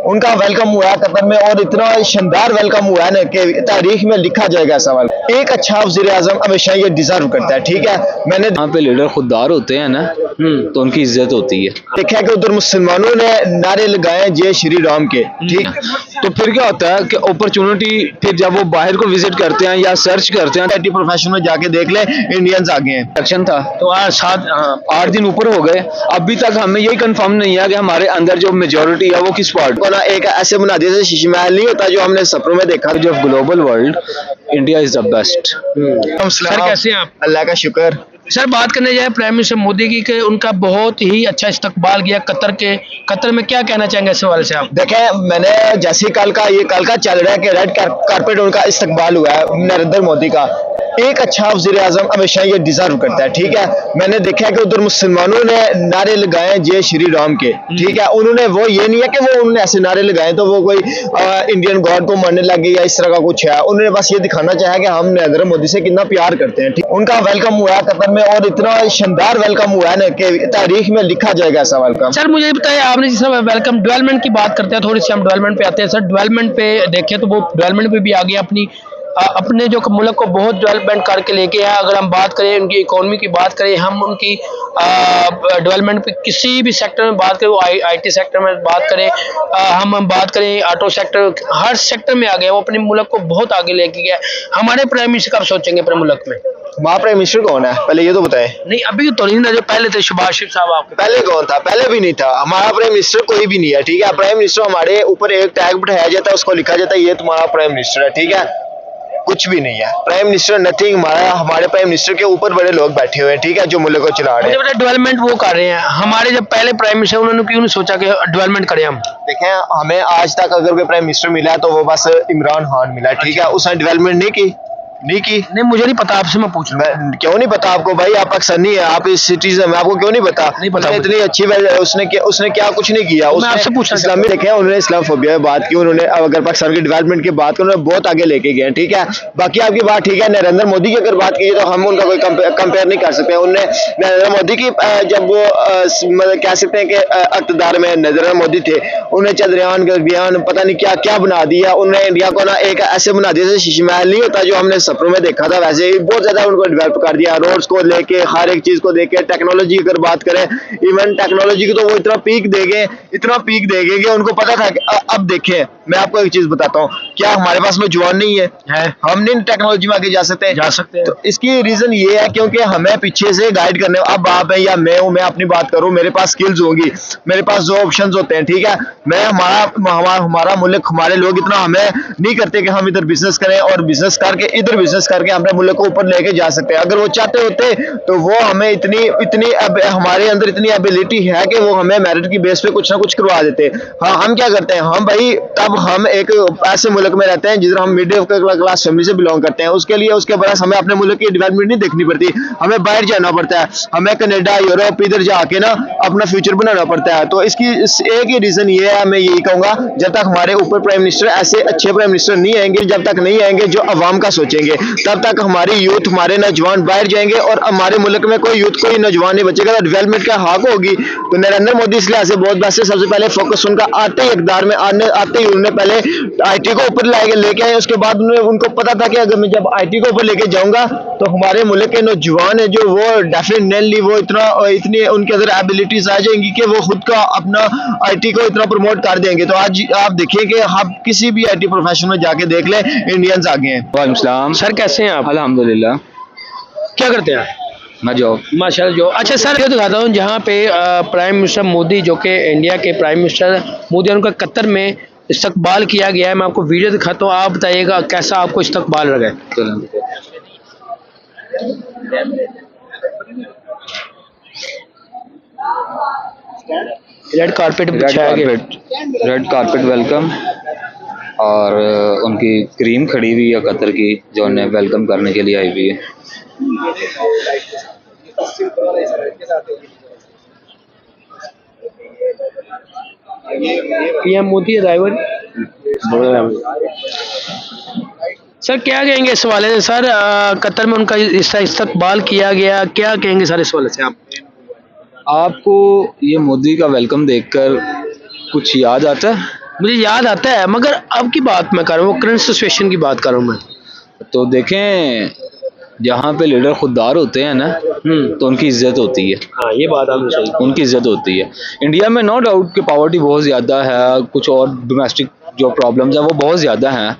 उनका वेलकम हुआ है कतर में, और इतना शानदार वेलकम हुआ है ना कि तारीख में लिखा जाएगा ऐसा वेलकम। एक अच्छा वज़ीर आज़म हमेशा ये डिजर्व करता है, ठीक है। मैंने यहाँ पे लीडर खुददार होते हैं ना, तो उनकी इज्जत होती है। देखा कि उधर मुसलमानों ने नारे लगाए जय श्री राम के, ठीक। तो फिर क्या होता है कि अपॉर्चुनिटी, फिर जब वो बाहर को विजिट करते हैं या सर्च करते हैं, आईटी प्रोफेशन में जाके देख ले, इंडियंस आगे हैं। इलेक्शन था तो आज 8 दिन ऊपर हो गए, अभी तक हमें यही कंफर्म नहीं है कि हमारे अंदर जो मेजोरिटी है वो किस पार्टी को ना एक ऐसे बना दिया शीश महल नहीं होता जो हमने सपनों में देखा। जो global world, India is the best. Sir कैसे हैं आप? अल्लाह का शुक्र। सर बात करने जाए प्राइम मिनिस्टर मोदी की कि उनका बहुत ही अच्छा इस्तकबाल किया कतर में क्या कहना चाहेंगे इस हवाले से आप? देखें, मैंने जैसे कल का चल रहा है कि रेड कारपेट उनका इस्तकबाल हुआ है नरेंद्र मोदी का। एक अच्छा वज़ीर आज़म हमेशा ये डिजर्व करता है, ठीक है। मैंने देखा कि उधर मुसलमानों ने नारे लगाए जय श्री राम के, ठीक है। उन्होंने वो ये नहीं है कि वो उन्होंने ऐसे नारे लगाए तो वो कोई इंडियन गॉड को मानने लगे या इस तरह का कुछ है। उन्होंने बस ये दिखाना चाहा कि हम नरेंद्र मोदी से कितना प्यार करते हैं, ठीक। उनका वेलकम हुआ है कतर में, और इतना शानदार वेलकम हुआ है ना कि तारीख में लिखा जाएगा ऐसा वेलकम। सर मुझे बताइए, आपने जिस तरह वेलकम डेवलपमेंट की बात करते हैं, थोड़ी सी हम डेवलपमेंट पे आते हैं। सर डेवलपमेंट पे देखें तो वो डेवलपमेंट पे भी आ गया, अपने जो मुल्क को बहुत डेवलपमेंट करके लेके आया। अगर हम बात करें उनकी इकोनॉमी की बात करें, हम उनकी डेवलपमेंट पे किसी भी सेक्टर में बात करें, वो आईटी सेक्टर में बात करें, हम बात करें ऑटो सेक्टर, हर सेक्टर में आ गया। वो अपने मुल्क को बहुत आगे लेके गया। हमारे प्राइम मिनिस्टर कब सोचेंगे अपने मुल्क में? वहाँ प्राइम मिनिस्टर कौन है पहले ये तो बताएं। नहीं अभी तो नहीं ना, जो पहले थे शहबाज शरीफ साहब। आपके पहले कौन था? पहले भी नहीं था। हमारा प्राइम मिनिस्टर कोई भी नहीं है, ठीक है। प्राइम मिनिस्टर हमारे ऊपर एक टैग बैठाया जाता है, उसको लिखा जाता है ये तुम्हारा प्राइम मिनिस्टर है, ठीक है। कुछ भी नहीं है प्राइम मिनिस्टर, नथिंग। हमारे प्राइम मिनिस्टर के ऊपर बड़े लोग बैठे हुए हैं, ठीक है, जो मुल्क को चला रहे हैं। डेवलपमेंट वो कर रहे हैं। हमारे जब पहले प्राइम मिनिस्टर, उन्होंने क्यों नहीं सोचा कि डेवलपमेंट करें हम? देखें, हमें आज तक अगर कोई प्राइम मिनिस्टर मिला है तो वो बस इमरान खान मिला, ठीक है। उसने डेवलपमेंट नहीं की। नहीं मुझे नहीं पता, आपसे मैं पूछ रहा हूँ। क्यों नहीं पता आपको भाई? आप पाकिस्तानी है, आप इस सिटीजन में, आपको क्यों नहीं पता? नहीं पता। इतनी अच्छी उसने क्या कुछ नहीं किया। मैं आपसे पूछा इस्लामी देखे, उन्होंने इस्लामोफोबिया में बात की। उन्होंने अगर पाकिस्तान की डेवलपमेंट की बात की, उन्होंने बहुत आगे लेके गए, ठीक है। बाकी आपकी बात ठीक है। नरेंद्र मोदी की अगर बात की तो हम उनका कोई कंपेयर नहीं कर सकते। उन्होंने नरेंद्र मोदी की जब वो कह सकते हैं कि इक़्तिदार में नरेंद्र मोदी थे, उन्हें चंद्रयान गगनयान पता नहीं क्या क्या बना दिया। उन्होंने इंडिया को ना एक ऐसे बना दिया जैसे शीश महल नहीं होता जो हमने सपनों में देखा था, वैसे ही बहुत ज्यादा उनको डेवलप कर दिया। रोड्स को लेके, हर एक चीज को लेके, टेक्नोलॉजी अगर बात करें, इवन टेक्नोलॉजी की तो वो इतना पीक देंगे कि उनको पता था कि अब देखें, मैं आपको एक चीज बताता हूँ, क्या हमारे पास में जुबान नहीं है? हम नहीं टेक्नोलॉजी में आगे जा सकते हैं। तो इसकी रीजन ये है क्योंकि हमें पीछे से गाइड करने, अब आप है या मैं हूँ, मैं अपनी बात करूँ, मेरे पास स्किल्स होंगी, मेरे पास जो ऑप्शंस होते हैं, ठीक है। मैं हमारा मुल्क, हमारे लोग इतना हमें नहीं करते कि हम इधर बिजनेस करें और बिजनेस करके इधर बिजनेस करके अपने मुल्क को ऊपर लेके जा सकते हैं। अगर वो चाहते होते तो वो हमें इतनी हमारे अंदर इतनी एबिलिटी है कि वो हमें मेरिट की बेस पे कुछ ना कुछ करवा देते। हाँ, हम क्या करते हैं, हम भाई तब हम एक ऐसे मुल्क में रहते हैं जिधर हम मिडिल क्लास फैमिली से बिलोंग करते हैं। उसके बाद हमें अपने मुल्क की डेवलपमेंट नहीं देखनी पड़ती, हमें बाहर जाना पड़ता है, हमें कनाडा, यूरोप इधर जाके ना अपना फ्यूचर बनाना पड़ता है। तो इसकी एक ही रीजन ये है, मैं यही कहूंगा, जब तक हमारे ऊपर प्राइम मिनिस्टर ऐसे अच्छे प्राइम मिनिस्टर नहीं आएंगे, जब तक नहीं आएंगे जो अवाम का सोचेंगे, तब तक हमारी यूथ, हमारे नौजवान बाहर जाएंगे और हमारे मुल्क में कोई यूथ, कोई नौजवान नहीं बचेगा। तो डेवलपमेंट का हक होगी। तो नरेंद्र मोदी इसलिए ऐसे बहुत वैसे सबसे पहले फोकस उनका आते ही इक़्तिदार में आते ही उन्होंने पहले आईटी को ऊपर लेके आए। उसके बाद उनको पता था कि अगर मैं जब आईटी को ऊपर लेके जाऊंगा तो हमारे मुल्क के नौजवान है जो वो डेफिनेटली वो इतनी उनके अंदर एबिलिटीज आ जाएंगी कि वो खुद का अपना आईटी को इतना प्रमोट कर देंगे। तो आज आप देखिए कि आप किसी भी आईटी प्रोफेशन में जाके देख लें, इंडियंस आगे हैं। वालेकुम सलाम। सर कैसे हैं आप? अल्हम्दुलिल्लाह। क्या करते हैं? मैं जॉब। माशाल्लाह जॉब। अच्छा सर, ये दिखाता हूँ जहाँ पे प्राइम मिनिस्टर मोदी, जो कि इंडिया के प्राइम मिनिस्टर मोदी, उनका कतर में इस्तकबाल किया गया है। मैं आपको वीडियो दिखाता हूँ, आप बताइएगा कैसा आपको इस्तकबाल लगा। Red carpet red carpet welcome, और उनकी क्रीम खड़ी हुई है कतर की, जो उन्हें वेलकम करने के लिए आई हुई है। PM Modi arrival. सर क्या कहेंगे इस हवाले से? सर कतर में उनका इस्तकबाल किया गया, क्या कहेंगे सर इस हवाले से आप? आपको ये मोदी का वेलकम देखकर कुछ याद आता है? मुझे याद आता है, मगर अब की बात मैं कर रहा हूँ, करंट सिचुएशन की बात कर रहा हूँ मैं। तो देखें, जहाँ पे लीडर खुददार होते हैं ना, तो उनकी इज्जत होती है, हाँ, ये बात आपने सही की। उनकी इज्जत होती है। इंडिया में नो डाउट कि पॉवर्टी बहुत ज़्यादा है, कुछ और डोमेस्टिक जो प्रॉब्लम्स हैं वो बहुत ज़्यादा हैं,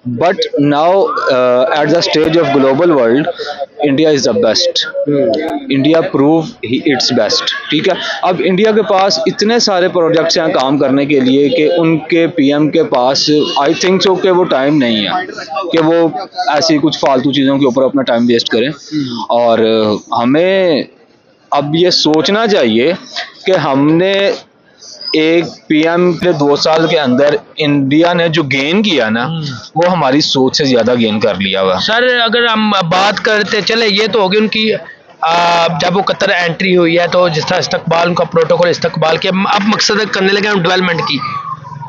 but now at the stage of global world India is the best. India prove it's best, ठीक है। अब इंडिया के पास इतने सारे प्रोजेक्ट्स हैं काम करने के लिए कि उनके पीएम के पास आई थिंक सो कि वो टाइम नहीं है कि वो ऐसी कुछ फालतू चीज़ों के ऊपर अपना टाइम वेस्ट करें। और हमें अब ये सोचना चाहिए कि हमने एक पीएम के 2 साल के अंदर इंडिया ने जो गेन किया ना, वो हमारी सोच से ज्यादा गेन कर लिया हुआ। सर अगर हम बात करते चले, ये तो होगी उनकी जब वो कतर एंट्री हुई है तो जिस तरह इस्तकबाल, उनका प्रोटोकॉल इस्तकबाल के, अब मकसद करने लगे हम डेवलपमेंट की।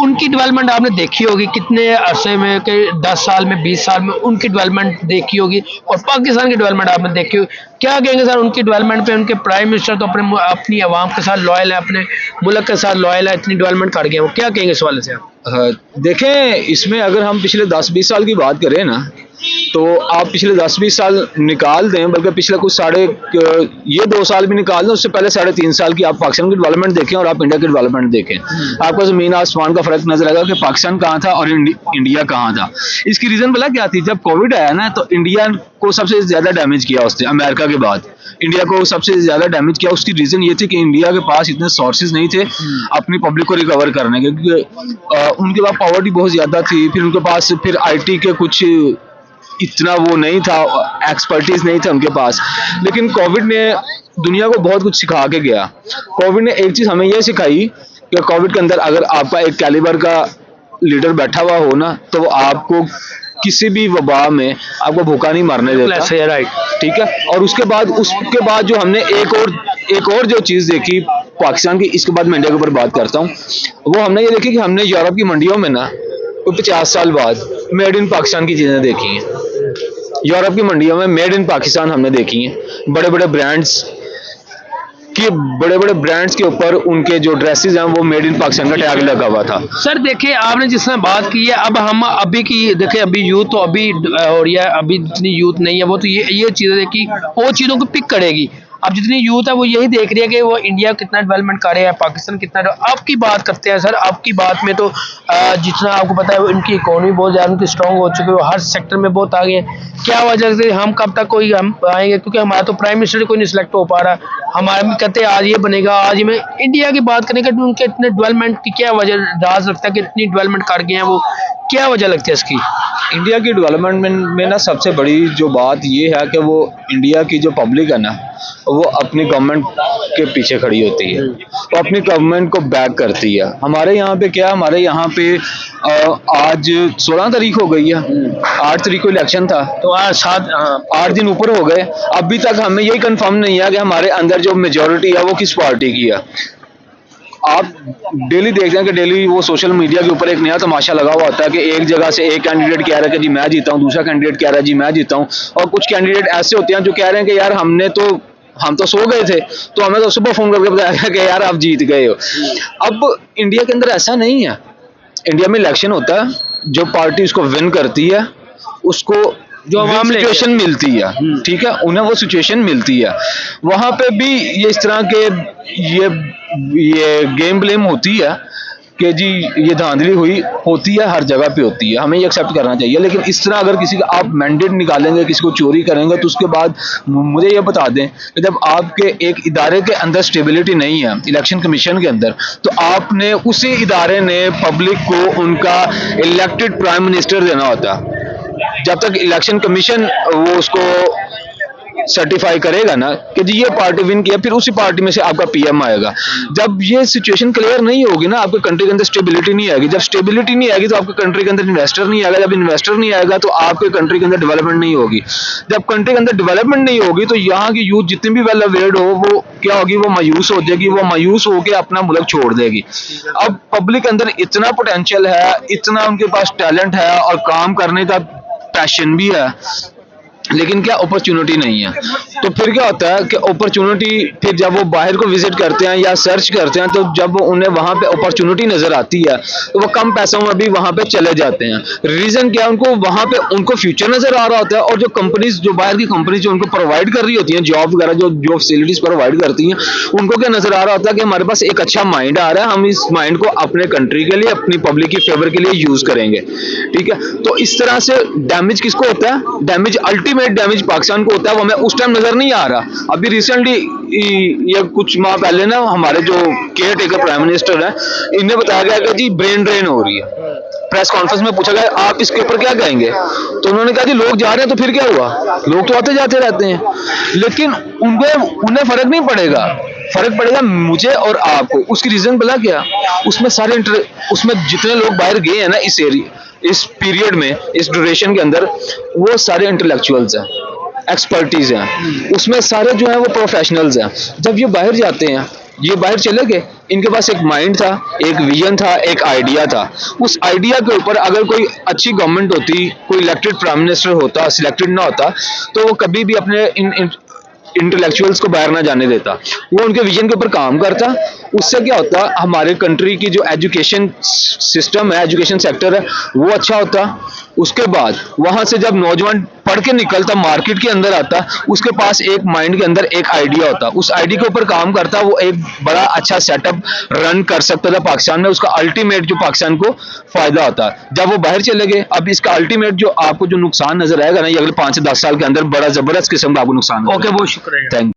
उनकी डेवलपमेंट आपने देखी होगी कितने अरसे में, कि 10 साल में, 20 साल में उनकी डेवलपमेंट देखी होगी, और पाकिस्तान की डेवलपमेंट आपने देखी होगी। क्या कहेंगे सर उनकी डेवलपमेंट पे? उनके प्राइम मिनिस्टर तो अपनी आवाम के साथ लॉयल है, अपने मुल्क के साथ लॉयल है, इतनी डेवलपमेंट कर गए, वो क्या कहेंगे इस वाले से आप? देखें, इसमें अगर हम पिछले 10-20 साल की बात करें ना, तो आप पिछले 10-20 साल निकाल दें, बल्कि पिछले कुछ ये 2 साल भी निकाल दें, उससे पहले 3.5 साल की आप पाकिस्तान की डेवलपमेंट देखें और आप इंडिया की डेवलपमेंट देखें, आपको ज़मीन आसमान का फर्क नजर आएगा कि पाकिस्तान कहाँ था और इंडिया कहाँ था। इसकी रीज़न पता क्या थी? जब कोविड आया ना, तो इंडिया को सबसे ज़्यादा डैमेज किया उसने, अमेरिका के बाद इंडिया को सबसे ज़्यादा डैमेज किया। उसकी रीज़न ये थी कि इंडिया के पास इतने सोर्सेज नहीं थे अपनी पब्लिक को रिकवर करने के, क्योंकि उनके पास पॉवर्टी बहुत ज़्यादा थी, फिर उनके पास फिर IT के कुछ इतना वो नहीं था, एक्सपर्टीज नहीं था उनके पास। लेकिन कोविड ने दुनिया को बहुत कुछ सिखा के गया। कोविड ने एक चीज़ हमें यह सिखाई कि कोविड के अंदर अगर आपका एक कैलिबर का लीडर बैठा हुआ हो ना, तो आपको किसी भी वबा में आपको भूखा नहीं मरने देता, राइट, ठीक है। और उसके बाद जो हमने एक और जो चीज़ देखी पाकिस्तान की, इसके बाद मैं इंडिया के ऊपर बात करता हूँ, वो हमने ये देखी कि हमने यूरोप की मंडियों में ना 50 साल बाद मेड इन पाकिस्तान की चीज़ें देखी हैं। यूरोप की मंडियों में मेड इन पाकिस्तान हमने देखी हैं। बड़े बड़े ब्रांड्स के ऊपर उनके जो ड्रेसेस हैं वो मेड इन पाकिस्तान का टैग लगा हुआ था। सर देखिए, आपने जिस तरह बात की है, अब हम अभी की देखिए, अभी यूथ तो अभी हो रही है, अभी जितनी यूथ नहीं है वो तो ये चीज़ें देखी, वो चीज़ों को पिक करेगी। अब जितनी यूथ है वो यही देख रही है कि वो इंडिया कितना डेवलपमेंट कर रहा है, पाकिस्तान कितना। अब की बात करते हैं सर, अब की बात में तो जितना आपको पता है इनकी इकोनॉमी बहुत ज़्यादा उनकी स्ट्रॉन्ग हो चुकी है, वो हर सेक्टर में बहुत आगे हैं। क्या वजह से हम कब तक कोई हम आएंगे? क्योंकि हमारा तो प्राइम मिनिस्टर कोई नहीं सिलेक्ट हो पा रहा। हमारे में कहते हैं आज ये बनेगा, आज ही में। इंडिया की बात करें कि उनके इतने डेवलपमेंट की क्या वजह, राज लगता है कि इतनी डेवलपमेंट कर गए हैं, वो क्या वजह लगती है इसकी? इंडिया की डेवलपमेंट में ना सबसे बड़ी जो बात ये है कि वो इंडिया की जो पब्लिक है ना, वो अपनी गवर्नमेंट के पीछे खड़ी होती है, वो अपनी गवर्नमेंट को बैक करती है। हमारे यहाँ पे क्या, हमारे यहाँ पे आज 16 तारीख हो गई है, 8 तारीख को इलेक्शन था, तो आज 8 दिन ऊपर हो गए, अभी तक हमें यही कंफर्म नहीं है कि हमारे अंदर जो मेजोरिटी है वो किस पार्टी की है। आप डेली देखते हैं कि डेली वो सोशल मीडिया के ऊपर एक नया तमाशा लगा हुआ होता है कि एक जगह से एक कैंडिडेट कह रहा है कि जी मैं जीता हूँ, दूसरा कैंडिडेट कह रहा है जी मैं जीता हूँ, और कुछ कैंडिडेट ऐसे होते हैं जो कह रहे हैं कि यार हम तो सो गए थे, तो हमें तो सुबह फोन करके बताया कि यार आप जीत गए हो। अब इंडिया के अंदर ऐसा नहीं है। इंडिया में इलेक्शन होता है, जो पार्टी उसको विन करती है उसको जो अवाम सिचुएशन मिलती है, ठीक है, उन्हें वो सिचुएशन मिलती है। वहां पे भी ये इस तरह के ये गेम ब्लेम होती है कि जी ये धांधली होती है, हर जगह पे होती है, हमें ये एक्सेप्ट करना चाहिए। लेकिन इस तरह अगर किसी का आप मैंडेट निकालेंगे, किसी को चोरी करेंगे, तो उसके बाद मुझे ये बता दें कि जब आपके एक इदारे के अंदर स्टेबिलिटी नहीं है, इलेक्शन कमीशन के अंदर, तो आपने उसी इदारे ने पब्लिक को उनका इलेक्टेड प्राइम मिनिस्टर देना होता है। जब तक इलेक्शन कमीशन वो उसको सर्टिफाई करेगा ना कि जी ये पार्टी विन किया, फिर उसी पार्टी में से आपका पीएम आएगा। जब ये सिचुएशन क्लियर नहीं होगी ना, आपके कंट्री के अंदर स्टेबिलिटी नहीं आएगी। जब स्टेबिलिटी नहीं आएगी तो आपके कंट्री के अंदर इन्वेस्टर नहीं आएगा। जब इन्वेस्टर नहीं आएगा तो आपके कंट्री के अंदर डेवलपमेंट नहीं होगी। जब कंट्री के अंदर डेवलपमेंट नहीं होगी तो यहाँ की यूथ जितनी भी वेल अवेयर्ड हो, वो क्या होगी, वो मायूस हो जाएगी, वो मायूस होकर अपना मुल्क छोड़ देगी। अब पब्लिक के अंदर इतना पोटेंशियल है, इतना उनके पास टैलेंट है और काम करने का पैशन भी है, लेकिन क्या अपॉर्चुनिटी नहीं है। तो फिर क्या होता है कि अपॉर्चुनिटी, फिर जब वो बाहर को विजिट करते हैं या सर्च करते हैं, तो जब उन्हें वहां पे अपॉर्चुनिटी नजर आती है तो वो कम पैसों में भी वहां पे चले जाते हैं। रीजन क्या है, उनको वहां पे उनको फ्यूचर नजर आ रहा होता है, और जो कंपनीज, जो बाहर की कंपनीज जो उनको प्रोवाइड कर रही होती हैं जॉब वगैरह, जो फैसिलिटीज प्रोवाइड करती हैं, उनको क्या नजर आ रहा होता है कि हमारे पास एक अच्छा माइंड आ रहा है, हम इस माइंड को अपने कंट्री के लिए, अपनी पब्लिक की फेवर के लिए यूज करेंगे। ठीक है, तो इस तरह से डैमेज किसको होता है? डैमेज, अल्टीमेट डैमेज पाकिस्तान को होता है। वो हमें उस टाइम नजर नहीं आ रहा। अभी रिसेंटली ये कुछ माह पहले ना, हमारे जो केयर टेकर प्राइम मिनिस्टर है, इन्हें बताया गया कि जी ब्रेन ड्रेन हो रही है। प्रेस कॉन्फ्रेंस में पूछा गया आप इसके ऊपर क्या कहेंगे, तो उन्होंने कहा जी लोग जा रहे हैं तो फिर क्या हुआ, लोग तो आते जाते रहते हैं, लेकिन उन्हें फर्क नहीं पड़ेगा। फर्क पड़ेगा मुझे और आपको। उसकी रीजन पता क्या? उसमें उसमें जितने लोग बाहर गए हैं ना इस एरिया, इस पीरियड में, इस ड्यूरेशन के अंदर, वो सारे इंटेलेक्चुअल्स हैं, एक्सपर्टीज हैं, उसमें सारे जो है वो प्रोफेशनल्स हैं। जब ये बाहर जाते हैं, ये बाहर चले गए, इनके पास एक माइंड था, एक विजन था, एक आइडिया था। उस आइडिया के ऊपर अगर कोई अच्छी गवर्नमेंट होती, कोई इलेक्टेड प्राइम मिनिस्टर होता, सिलेक्टेड ना होता, तो वो कभी भी अपने इंटेलेक्चुअल्स को बाहर ना जाने देता। वो उनके विजन के ऊपर काम करता। उससे क्या होता, हमारे कंट्री की जो एजुकेशन सिस्टम है, एजुकेशन सेक्टर है, वो अच्छा होता। उसके बाद वहां से जब नौजवान पढ़ के निकलता, मार्केट के अंदर आता, उसके पास एक माइंड के अंदर एक आइडिया होता, उस आइडिया के ऊपर काम करता, वो एक बड़ा अच्छा सेटअप रन कर सकता था पाकिस्तान में। उसका अल्टीमेट जो पाकिस्तान को फायदा होता। जब वो बाहर चले गए, अब इसका अल्टीमेट जो आपको जो नुकसान नजर आएगा ना, ये अगले 5 से 10 साल के अंदर बड़ा जबरदस्त किस्म का आपको नुकसान। ओके, बहुत शुक्रिया। थैंक